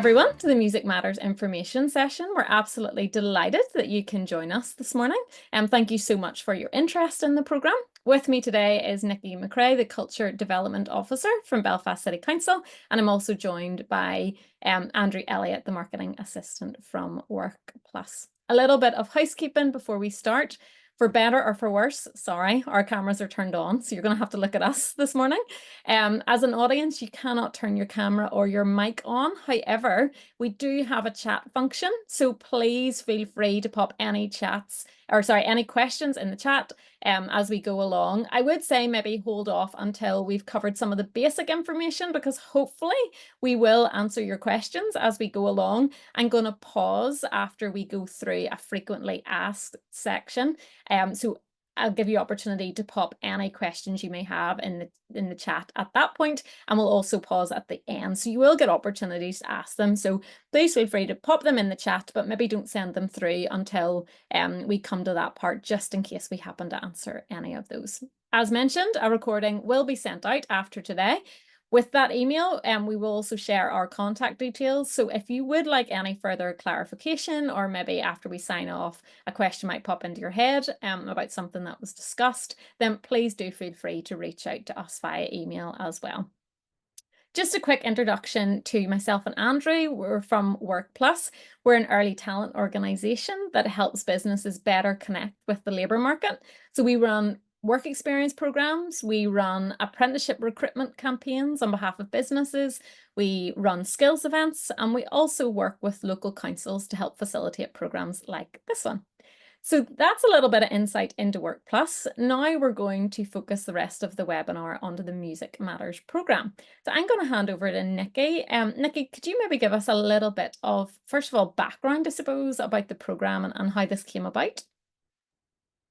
everyone to the Music Matters information session. We're absolutely delighted that you can join us this morning. And thank you so much for your interest in the programme. With me today is Nikki McRae, the Culture Development Officer from Belfast City Council. And I'm also joined by Andrew Elliott, the Marketing Assistant from Work Plus. A little bit of housekeeping before we start. For better or for worse, sorry, our cameras are turned on, so you're going to have to look at us this morning. As an audience, you cannot turn your camera or your mic on. However, we do have a chat function, so please feel free to pop any any questions in the chat as we go along. I would say maybe hold off until we've covered some of the basic information, because hopefully we will answer your questions as we go along. I'm going to pause after we go through a frequently asked section. So I'll give you opportunity to pop any questions you may have in the chat at that point, and we'll also pause at the end. So you will get opportunities to ask them. So please feel free to pop them in the chat, but maybe don't send them through until we come to that part, just in case we happen to answer any of those. As mentioned, a recording will be sent out after today. With that email, we will also share our contact details. So if you would like any further clarification, or maybe after we sign off, a question might pop into your head about something that was discussed, then please do feel free to reach out to us via email as well. Just a quick introduction to myself and Andrew. We're from Work Plus. We're an early talent organisation that helps businesses better connect with the labour market. So we run work experience programs, we run apprenticeship recruitment campaigns on behalf of businesses, we run skills events, and we also work with local councils to help facilitate programs like this one. So that's a little bit of insight into Work Plus. Now we're going to focus the rest of the webinar onto the Music Matters programme. So I'm going to hand over to Nikki. Nikki, could you maybe give us a little bit of, first of all, background, I suppose, about the programme and how this came about?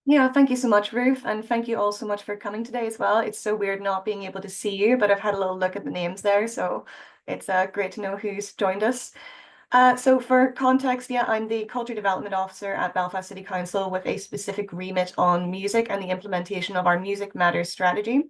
Yeah, thank you so much, Ruth, and thank you all so much for coming today as well. It's so weird not being able to see you, but I've had a little look at the names there, so it's great to know who's joined us. So for context, yeah, I'm the Culture Development Officer at Belfast City Council with a specific remit on music and the implementation of our Music Matters strategy.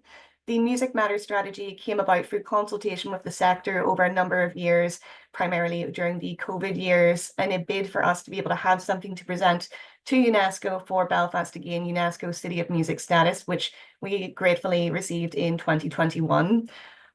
The Music Matters strategy came about through consultation with the sector over a number of years, primarily during the COVID years, and a bid for us to be able to have something to present to UNESCO for Belfast to gain UNESCO City of Music status, which we gratefully received in 2021.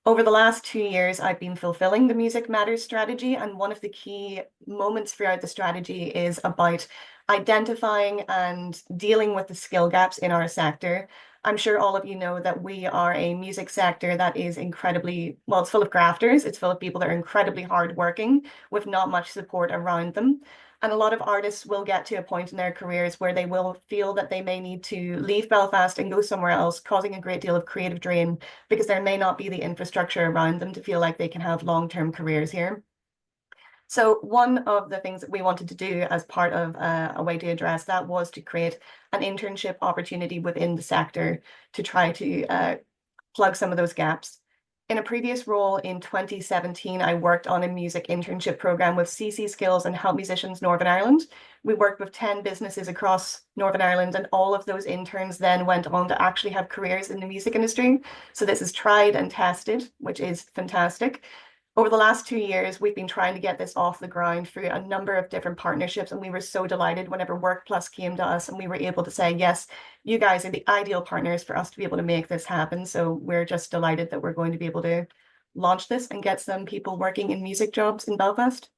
Over the last 2 years, I've been fulfilling the Music Matters strategy, and one of the key moments throughout the strategy is about identifying and dealing with the skill gaps in our sector. I'm sure all of you know that we are a music sector that is incredibly, well, it's full of grafters. It's full of people that are incredibly hardworking with not much support around them. And a lot of artists will get to a point in their careers where they will feel that they may need to leave Belfast and go somewhere else, causing a great deal of creative drain because there may not be the infrastructure around them to feel like they can have long-term careers here. So one of the things that we wanted to do as part of a way to address that was to create an internship opportunity within the sector to try to plug some of those gaps. In a previous role in 2017, I worked on a music internship program with CC Skills and Help Musicians Northern Ireland. We worked with 10 businesses across Northern Ireland, and all of those interns then went on to actually have careers in the music industry. So this is tried and tested, which is fantastic. Over the last 2 years, we've been trying to get this off the ground through a number of different partnerships, and we were so delighted whenever Work Plus came to us and we were able to say, yes, you guys are the ideal partners for us to be able to make this happen. So we're just delighted that we're going to be able to launch this and get some people working in music jobs in Belfast.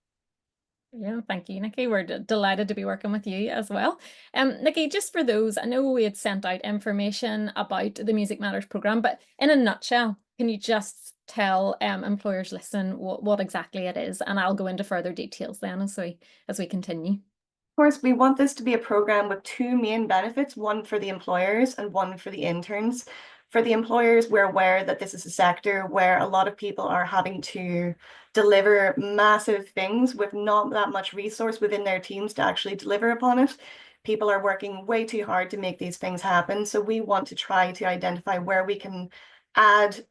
Yeah, thank you, Nikki. We're delighted to be working with you as well. Nikki, just for those, I know we had sent out information about the Music Matters programme, but in a nutshell, can you just tell employers listening what exactly it is? And I'll go into further details then as we continue. Of course, we want this to be a program with two main benefits, one for the employers and one for the interns. For the employers, we're aware that this is a sector where a lot of people are having to deliver massive things with not that much resource within their teams to actually deliver upon it. People are working way too hard to make these things happen. So we want to try to identify where we can add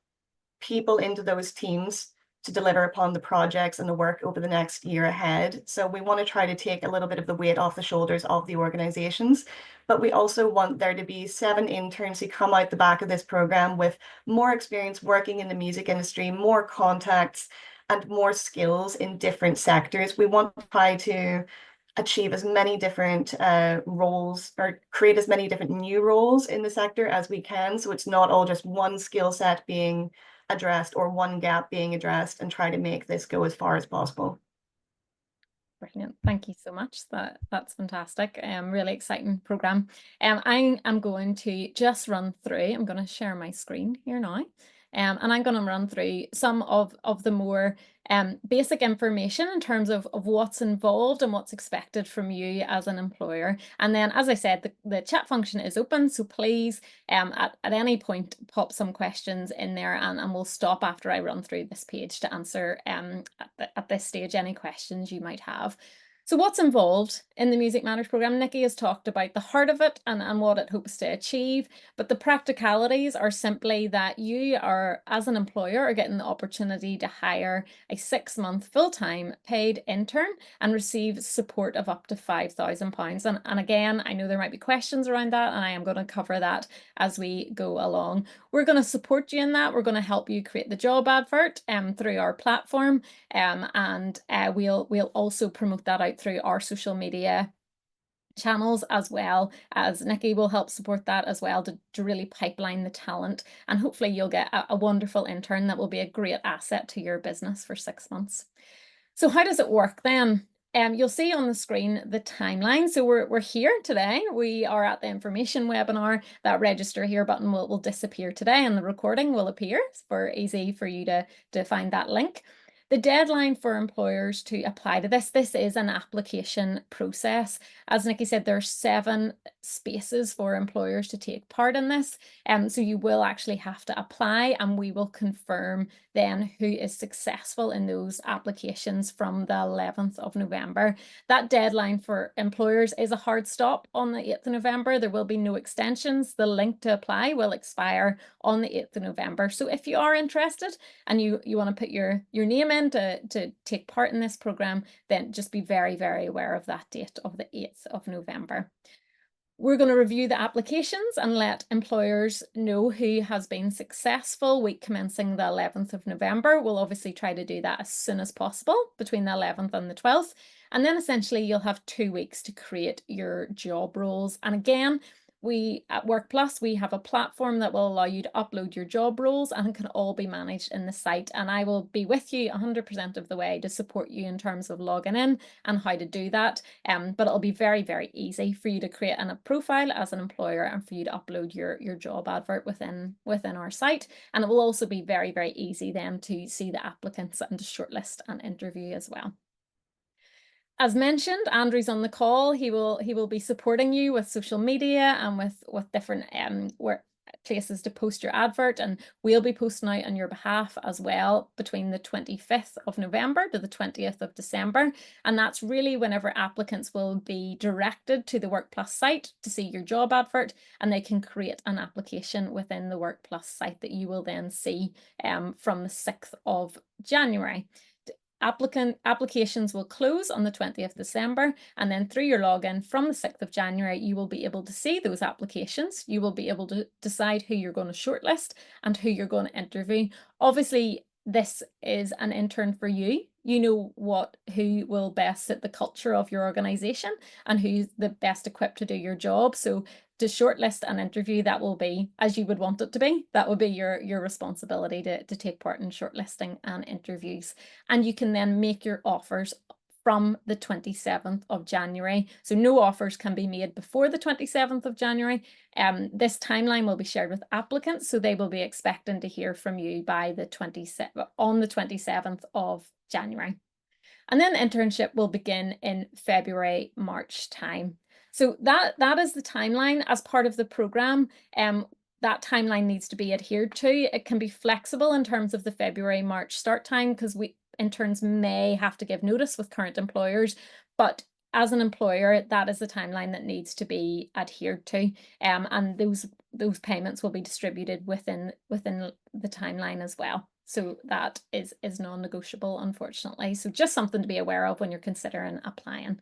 people into those teams to deliver upon the projects and the work over the next year ahead. So we want to try to take a little bit of the weight off the shoulders of the organizations, but we also want there to be 7 interns who come out the back of this program with more experience working in the music industry, more contacts, and more skills in different sectors. We want to try to achieve as many different roles or create as many different new roles in the sector as we can. So it's not all just one skill set being addressed or one gap being addressed, and try to make this go as far as possible. Brilliant. Thank you so much. That's fantastic. Really exciting program. I'm going to just run through, I'm going to share my screen here now. And I'm going to run through some of the more basic information in terms of what's involved and what's expected from you as an employer. And then, as I said, the chat function is open, so please at any point pop some questions in there, and we'll stop after I run through this page to answer at this stage any questions you might have. So what's involved in the Music Matters programme? Nikki has talked about the heart of it and what it hopes to achieve, but the practicalities are simply that you are, as an employer, are getting the opportunity to hire a 6-month full-time paid intern and receive support of up to £5,000. And again, I know there might be questions around that, and I am going to cover that as we go along. We're going to support you in that. We're going to help you create the job advert through our platform, and we'll also promote that out through our social media channels, as well as Nikki will help support that as well to really pipeline the talent, and hopefully you'll get a wonderful intern that will be a great asset to your business for 6 months. So how does it work then? You'll see on the screen the timeline. So we're here today. We are at the information webinar. That register here button will disappear today, and the recording will appear for easy for you to find that link. The deadline for employers to apply to this is an application process. As Nikki said, there are 7 spaces for employers to take part in this. So you will actually have to apply, and we will confirm then who is successful in those applications from the 11th of November. That deadline for employers is a hard stop on the 8th of November. There will be no extensions. The link to apply will expire on the 8th of November. So if you are interested and you want to put your name in to take part in this program, then just be very, very aware of that date of the 8th of November. We're going to review the applications and let employers know who has been successful week commencing the 11th of November. We'll obviously try to do that as soon as possible between the 11th and the 12th. And then essentially you'll have 2 weeks to create your job roles. And again, we at WorkPlus, we have a platform that will allow you to upload your job roles, and it can all be managed in the site. And I will be with you 100% of the way to support you in terms of logging in and how to do that. But it'll be very, very easy for you to create a profile as an employer and for you to upload your job advert within our site. And it will also be very, very easy then to see the applicants and to shortlist and interview as well. As mentioned, Andrew's on the call. He will be supporting you with social media and with different places to post your advert, and we'll be posting out on your behalf as well between the 25th of November to the 20th of December. And that's really whenever applicants will be directed to the WorkPlus site to see your job advert, and they can create an application within the WorkPlus site that you will then see from the 6th of January. Applications will close on the 20th of December, and then through your login from the 6th of January, you will be able to see those applications. You will be able to decide who you're going to shortlist and who you're going to interview. Obviously, this is an intern for you. You know who will best fit the culture of your organization and who's the best equipped to do your job. So to shortlist and interview, that will be as you would want it to be. That will be your responsibility to take part in shortlisting and interviews. And you can then make your offers from the 27th of January. So no offers can be made before the 27th of January. This timeline will be shared with applicants, so they will be expecting to hear from you by the 27th of January. And then the internship will begin in February, March time. So that is the timeline as part of the program. That timeline needs to be adhered to. It can be flexible in terms of the February, March start time, because interns may have to give notice with current employers, but as an employer, that is the timeline that needs to be adhered to, and those payments will be distributed within the timeline as well. So that is non-negotiable, unfortunately. So just something to be aware of when you're considering applying.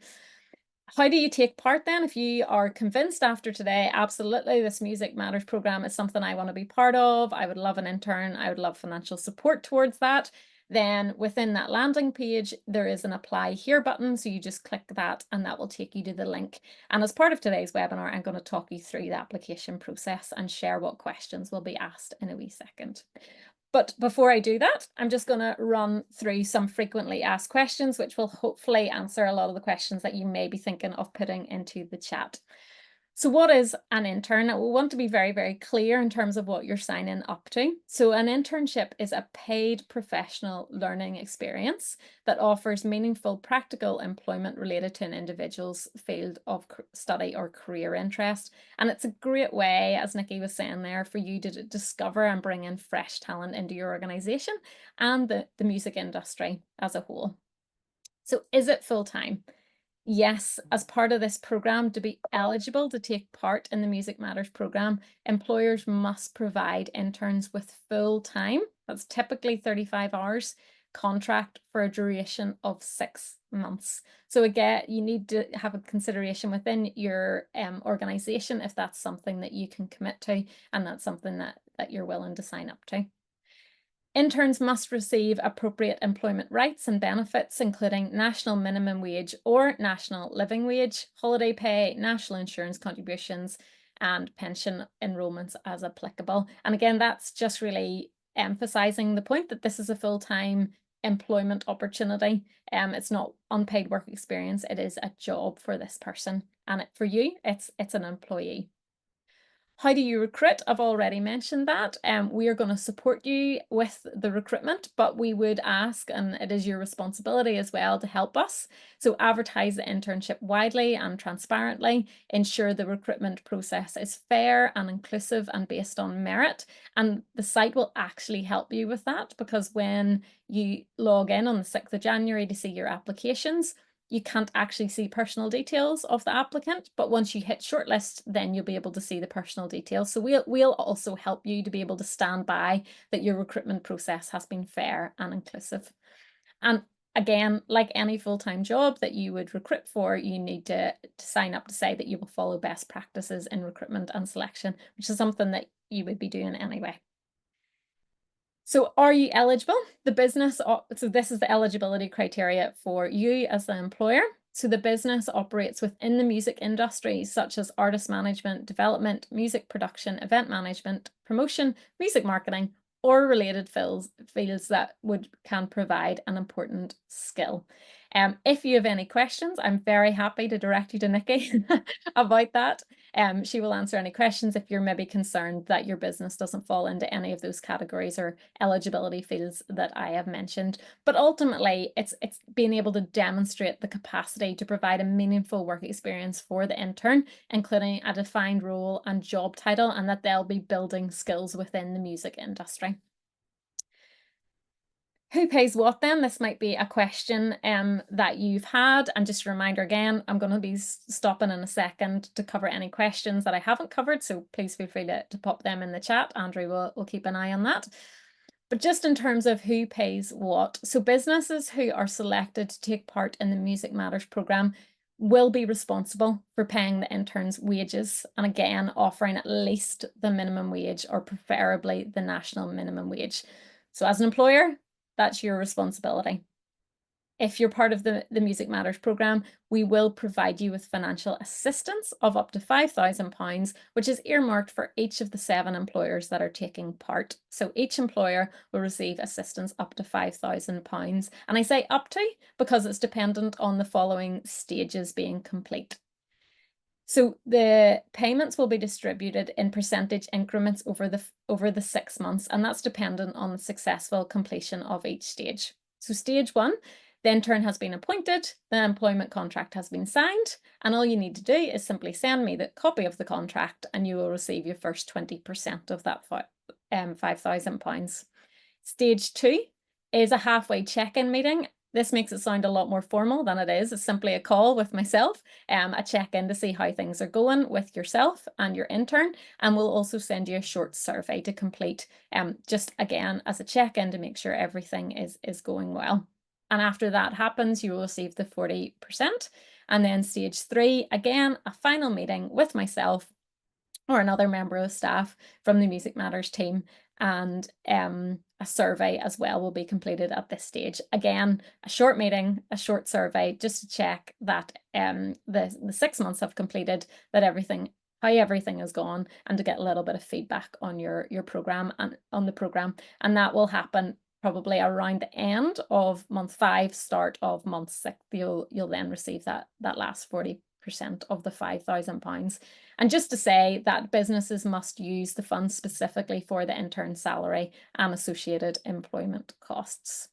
How do you take part then? If you are convinced after today, absolutely, this Music Matters programme is something I want to be part of. I would love an intern. I would love financial support towards that. Then within that landing page, there is an apply here button. So you just click that and that will take you to the link. And as part of today's webinar, I'm going to talk you through the application process and share what questions will be asked in a wee second. But before I do that, I'm just going to run through some frequently asked questions, which will hopefully answer a lot of the questions that you may be thinking of putting into the chat. So what is an intern? We want to be very, very clear in terms of what you're signing up to. So an internship is a paid professional learning experience that offers meaningful practical employment related to an individual's field of study or career interest. And it's a great way, as Nikki was saying there, for you to discover and bring in fresh talent into your organization and the music industry as a whole. So is it full-time? Yes, as part of this programme, to be eligible to take part in the Music Matters programme, employers must provide interns with full time, that's typically 35 hours, contract for a duration of 6 months. So again, you need to have a consideration within your organisation if that's something that you can commit to and that's something that you're willing to sign up to. Interns must receive appropriate employment rights and benefits, including national minimum wage or national living wage, holiday pay, national insurance contributions, and pension enrolments as applicable. And again, that's just really emphasising the point that this is a full-time employment opportunity. It's not unpaid work experience, it is a job for this person. And for you, it's an employee. How do you recruit? I've already mentioned that. We are going to support you with the recruitment, but we would ask, and it is your responsibility as well to help us. So advertise the internship widely and transparently, ensure the recruitment process is fair and inclusive and based on merit. And the site will actually help you with that, because when you log in on the 6th of January to see your applications, you can't actually see personal details of the applicant, but once you hit shortlist, then you'll be able to see the personal details. So we'll also help you to be able to stand by that your recruitment process has been fair and inclusive. And again, like any full-time job that you would recruit for, you need to sign up to say that you will follow best practices in recruitment and selection, which is something that you would be doing anyway. So are you eligible? The business, so this is the eligibility criteria for you as the employer. So the business operates within the music industry, such as artist management, development, music production, event management, promotion, music marketing, or related fields that can provide an important skill. If you have any questions, I'm very happy to direct you to Nikki about that. She will answer any questions if you're maybe concerned that your business doesn't fall into any of those categories or eligibility fields that I have mentioned. But ultimately, it's being able to demonstrate the capacity to provide a meaningful work experience for the intern, including a defined role and job title, and that they'll be building skills within the music industry. Who pays what then? This might be a question that you've had. And just a reminder again, I'm going to be stopping in a second to cover any questions that I haven't covered. So please feel free to pop them in the chat. Andrew will keep an eye on that. But just in terms of who pays what, so businesses who are selected to take part in the Music Matters programme will be responsible for paying the interns' wages, and again, offering at least the minimum wage or preferably the national minimum wage. So as an employer, that's your responsibility. If you're part of the Music Matters programme, we will provide you with financial assistance of up to £5,000, which is earmarked for each of the 7 employers that are taking part. So each employer will receive assistance up to £5,000. And I say up to because it's dependent on the following stages being complete. So the payments will be distributed in percentage increments over the 6 months, and that's dependent on the successful completion of each stage. So stage 1, the intern has been appointed, the employment contract has been signed, and all you need to do is simply send me the copy of the contract and you will receive your first 20% of that £5,000. Stage 2 is a halfway check-in meeting. This makes it sound a lot more formal than it is. It's simply a call with myself, a check-in to see how things are going with yourself and your intern. And we'll also send you a short survey to complete, just again, as a check-in to make sure everything is going well. And after that happens, you will receive the 40%. And then stage 3, again, a final meeting with myself or another member of staff from the Music Matters team. and a survey as well will be completed at this stage. Again, a short meeting, a short survey, just to check that the 6 months have completed, that how everything has gone, and to get a little bit of feedback on your program and on the program. And that will happen probably around the end of month 5, start of month 6. You'll then receive that last 40% of the £5,000. And just to say that businesses must use the funds specifically for the intern salary and associated employment costs.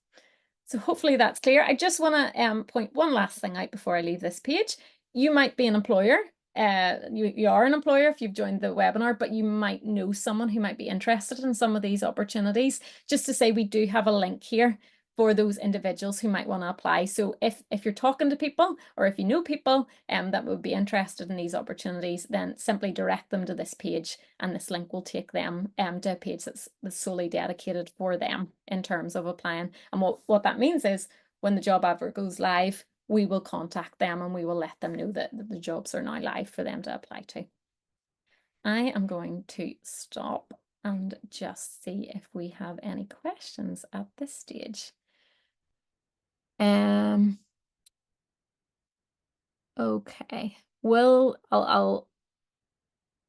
So hopefully that's clear. I just want to point one last thing out before I leave this page. You might be an employer. You are an employer if you've joined the webinar, but you might know someone who might be interested in some of these opportunities. Just to say, we do have a link here for those individuals who might want to apply. So if you're talking to people, or if you know people that would be interested in these opportunities, then simply direct them to this page, and this link will take them to a page that's solely dedicated for them in terms of applying. And what that means is, when the job advert goes live, we will contact them and we will let them know that the jobs are now live for them to apply to. I am going to stop and just see if we have any questions at this stage. Okay. I'll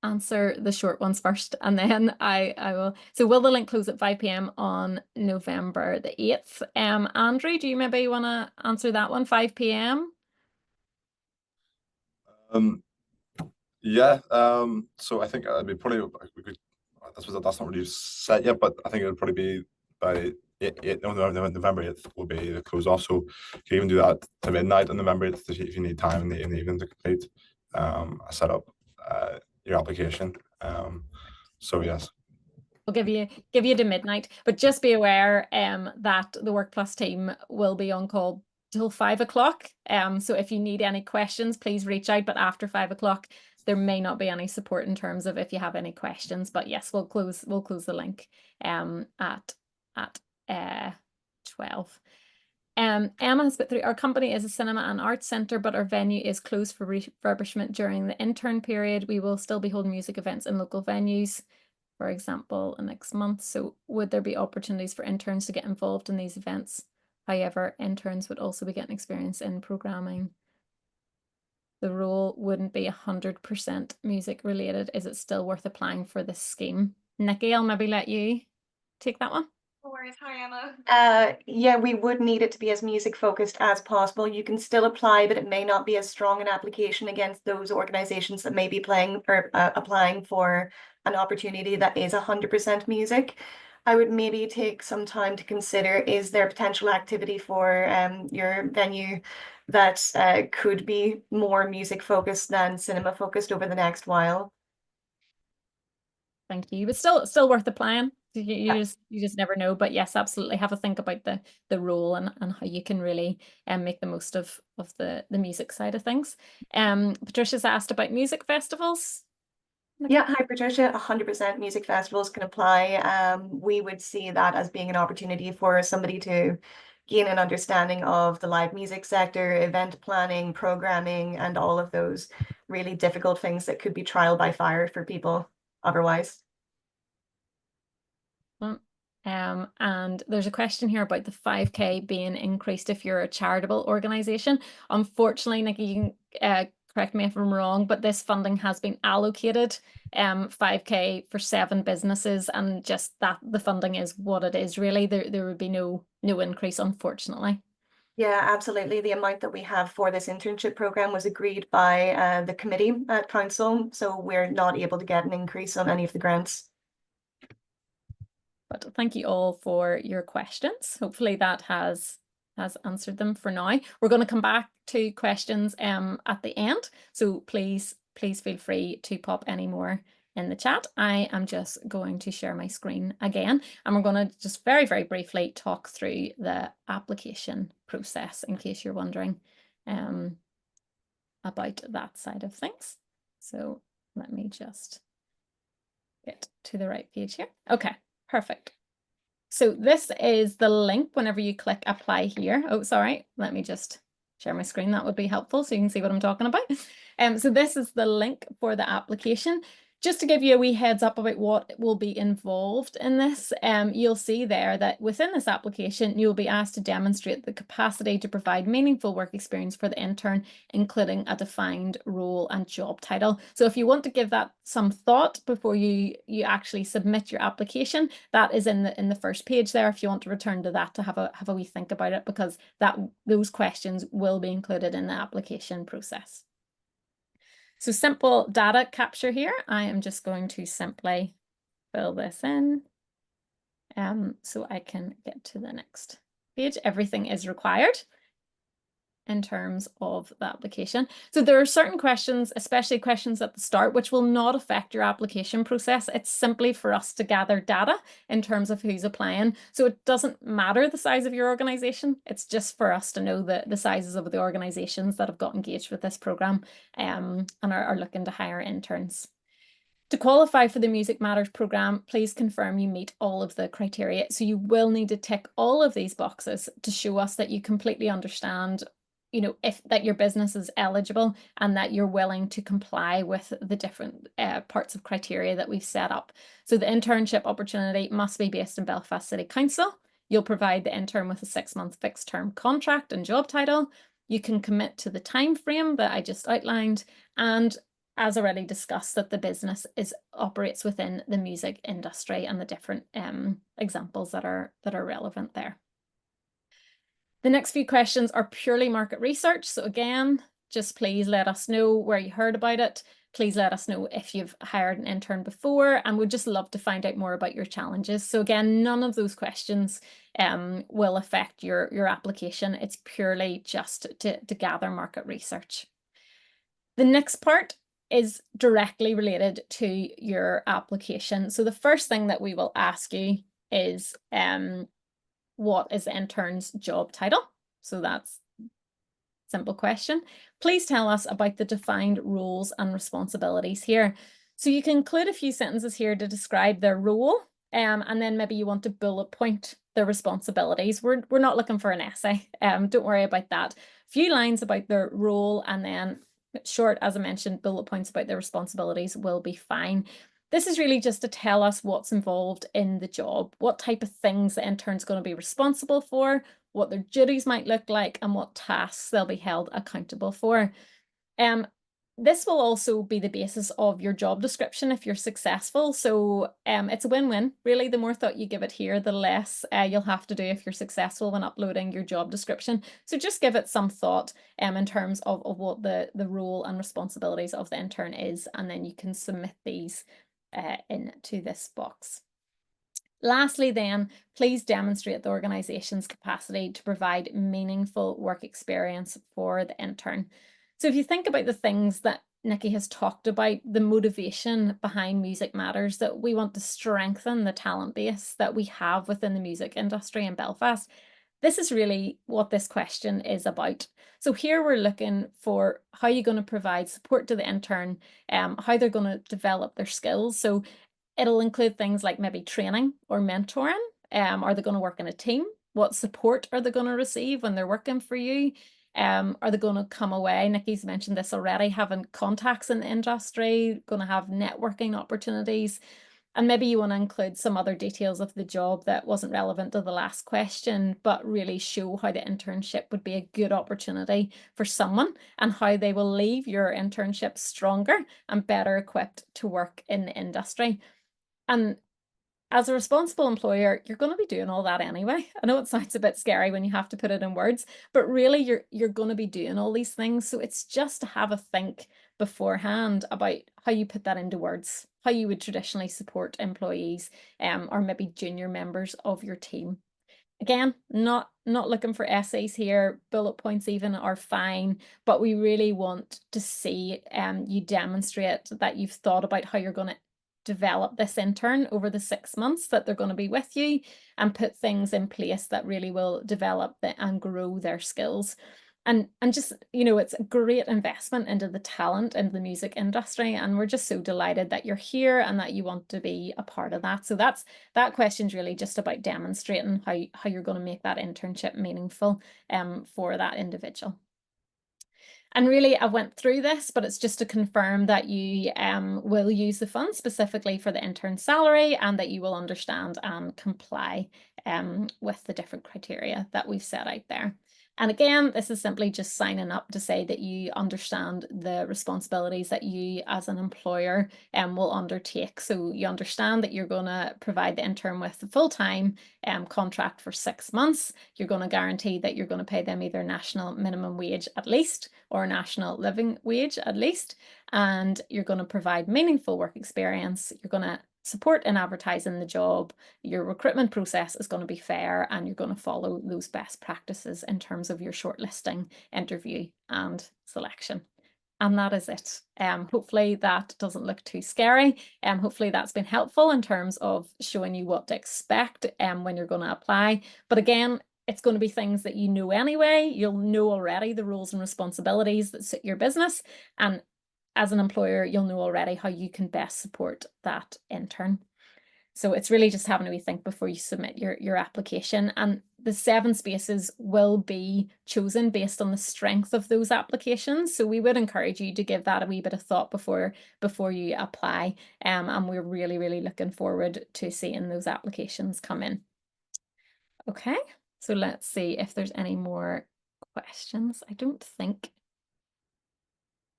answer the short ones first, and then I will. So will the link close at 5 p.m. on November the 8th? Andrew, do you maybe want to answer that one? 5 p.m. Yeah. So I think it'd be probably, that's not really set yet, but I think it'll probably be by November 8th will be the close off. So you can even do that to midnight on November 8th if you need time in the evening to complete set up your application. So yes. We'll give you to midnight, but just be aware that the Work Plus team will be on call till 5 o'clock. So if you need any questions, please reach out. But after 5 o'clock, there may not be any support in terms of if you have any questions. But yes, we'll close the link at 12. Emma has put through, our company is a cinema and arts centre, but our venue is closed for refurbishment during the intern period. We will still be holding music events in local venues, for example, next month. So would there be opportunities for interns to get involved in these events? However, interns would also be getting experience in programming. The role wouldn't be 100% music related. Is it still worth applying for this scheme? Nikki, I'll maybe let you take that one. No worries. Hi, Emma. Yeah, we would need it to be as music focused as possible. You can still apply, but it may not be as strong an application against those organizations that may be applying for an opportunity that is 100% music. I would maybe take some time to consider, is there potential activity for your venue that could be more music focused than cinema focused over the next while? Thank you, but still worth applying. You just never know. But yes, absolutely, have a think about the role and how you can really make the most of the music side of things. Patricia's asked about music festivals. Yeah, hi Patricia, 100% music festivals can apply. We would see that as being an opportunity for somebody to gain an understanding of the live music sector, event planning, programming, and all of those really difficult things that could be trial by fire for people otherwise. And there's a question here about the 5K being increased if you're a charitable organisation. Unfortunately, Nikki, you can correct me if I'm wrong, but this funding has been allocated 5K for 7 businesses, and just that the funding is what it is really. There would be no increase, unfortunately. Yeah, absolutely. The amount that we have for this internship program was agreed by the committee at council, so we're not able to get an increase on any of the grants. But thank you all for your questions. Hopefully that has answered them for now. We're going to come back to questions at the end, so please feel free to pop any more in the chat. I am just going to share my screen again, and we're going to just very, very briefly talk through the application process in case you're wondering about that side of things. So let me just get to the right page here. Okay, perfect. So this is the link whenever you click apply here. Oh, sorry, let me just share my screen. That would be helpful so you can see what I'm talking about. So this is the link for the application. Just to give you a wee heads up about what will be involved in this, you'll see there that within this application, you'll be asked to demonstrate the capacity to provide meaningful work experience for the intern, including a defined role and job title. So if you want to give that some thought before you actually submit your application, that is in the first page there. If you want to return to that to have a wee think about it, because those questions will be included in the application process. So simple data capture here. I am just going to simply fill this in so I can get to the next page. Everything is required in terms of the application. So there are certain questions, especially questions at the start, which will not affect your application process. It's simply for us to gather data in terms of who's applying. So it doesn't matter the size of your organization. It's just for us to know the sizes of the organizations that have got engaged with this program and are looking to hire interns. To qualify for the Music Matters programme, please confirm you meet all of the criteria. So you will need to tick all of these boxes to show us that you completely understand, if that your business is eligible and that you're willing to comply with the different parts of criteria that we've set up. So the internship opportunity must be based in Belfast City Council. You'll provide the intern with a 6-month fixed term contract and job title. You can commit to the time frame that I just outlined, and as already discussed, that the business operates within the music industry and the different examples that are relevant there. The next few questions are purely market research. So again, just please let us know where you heard about it. Please let us know if you've hired an intern before, and we'd just love to find out more about your challenges. So again, none of those questions will affect your application. It's purely just to gather market research. The next part is directly related to your application. So the first thing that we will ask you is what is the intern's job title? So that's a simple question. Please tell us about the defined roles and responsibilities here. So you can include a few sentences here to describe their role, and then maybe you want to bullet point their responsibilities. We're not looking for an essay. Don't worry about that. A few lines about their role, and then short, as I mentioned, bullet points about their responsibilities will be fine. This is really just to tell us what's involved in the job, what type of things the intern's going to be responsible for, what their duties might look like, and what tasks they'll be held accountable for. This will also be the basis of your job description if you're successful. So it's a win-win. Really, the more thought you give it here, the less you'll have to do if you're successful when uploading your job description. So just give it some thought in terms of what the role and responsibilities of the intern is, and then you can submit these into this box. Lastly, then, please demonstrate the organization's capacity to provide meaningful work experience for the intern. So if you think about the things that Nikki has talked about, the motivation behind Music Matters, that we want to strengthen the talent base that we have within the music industry in Belfast, this is really what this question is about. So here we're looking for how you're going to provide support to the intern, how they're going to develop their skills. So it'll include things like maybe training or mentoring. Are they going to work in a team? What support are they going to receive when they're working for you? Are they going to come away? Nikki's mentioned this already, having contacts in the industry, going to have networking opportunities. And maybe you want to include some other details of the job that wasn't relevant to the last question, but really show how the internship would be a good opportunity for someone and how they will leave your internship stronger and better equipped to work in the industry. And as a responsible employer, you're going to be doing all that anyway. I know it sounds a bit scary when you have to put it in words, but really you're going to be doing all these things. So it's just to have a think beforehand about how you put that into words, how you would traditionally support employees or maybe junior members of your team. Again, not looking for essays here, bullet points even are fine, but we really want to see you demonstrate that you've thought about how you're going to develop this intern over the 6 months that they're going to be with you, and put things in place that really will develop and grow their skills. And just, it's a great investment into the talent in the music industry, and we're just so delighted that you're here and that you want to be a part of that. So that question's really just about demonstrating how you're going to make that internship meaningful for that individual. And really, I went through this, but it's just to confirm that you will use the funds specifically for the intern salary and that you will understand and comply with the different criteria that we've set out there. And again, this is simply just signing up to say that you understand the responsibilities that you as an employer will undertake. So you understand that you're going to provide the intern with a full-time contract for 6 months. You're going to guarantee that you're going to pay them either national minimum wage at least or national living wage at least. And you're going to provide meaningful work experience. You're going to support in advertising the job. Your recruitment process is going to be fair, and you're going to follow those best practices in terms of your shortlisting, interview and selection. And that is it. Hopefully that doesn't look too scary. Hopefully that's been helpful in terms of showing you what to expect when you're going to apply. But again, it's going to be things that you know anyway. You'll know already the roles and responsibilities that suit your business. And as an employer, you'll know already how you can best support that intern. So it's really just having a wee think before you submit your application. And the 7 spaces will be chosen based on the strength of those applications. So we would encourage you to give that a wee bit of thought before you apply. And we're really, really looking forward to seeing those applications come in. Okay, so let's see if there's any more questions. I don't think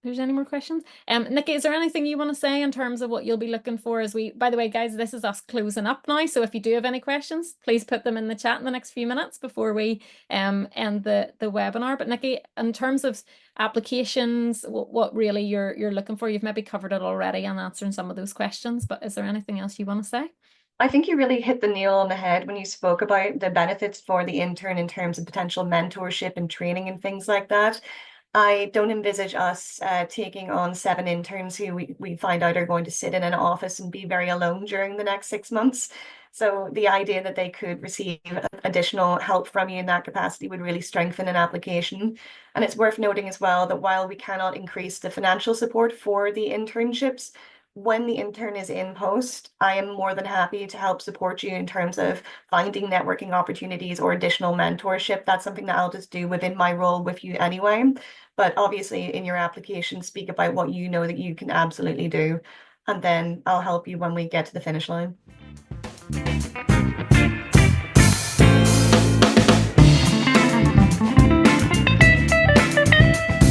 there's any more questions. Nikki, is there anything you want to say in terms of what you'll be looking for as we, by the way, guys, this is us closing up now. So if you do have any questions, please put them in the chat in the next few minutes before we end the webinar. But Nikki, in terms of applications, what really you're looking for, you've maybe covered it already and answering some of those questions, but is there anything else you want to say? I think you really hit the nail on the head when you spoke about the benefits for the intern in terms of potential mentorship and training and things like that. I don't envisage us taking on 7 interns who we find out are going to sit in an office and be very alone during the next 6 months. So the idea that they could receive additional help from you in that capacity would really strengthen an application. And it's worth noting as well that while we cannot increase the financial support for the internships, when the intern is in post, I am more than happy to help support you in terms of finding networking opportunities or additional mentorship. That's something that I'll just do within my role with you anyway. But obviously in your application, speak about what you know that you can absolutely do. And then I'll help you when we get to the finish line.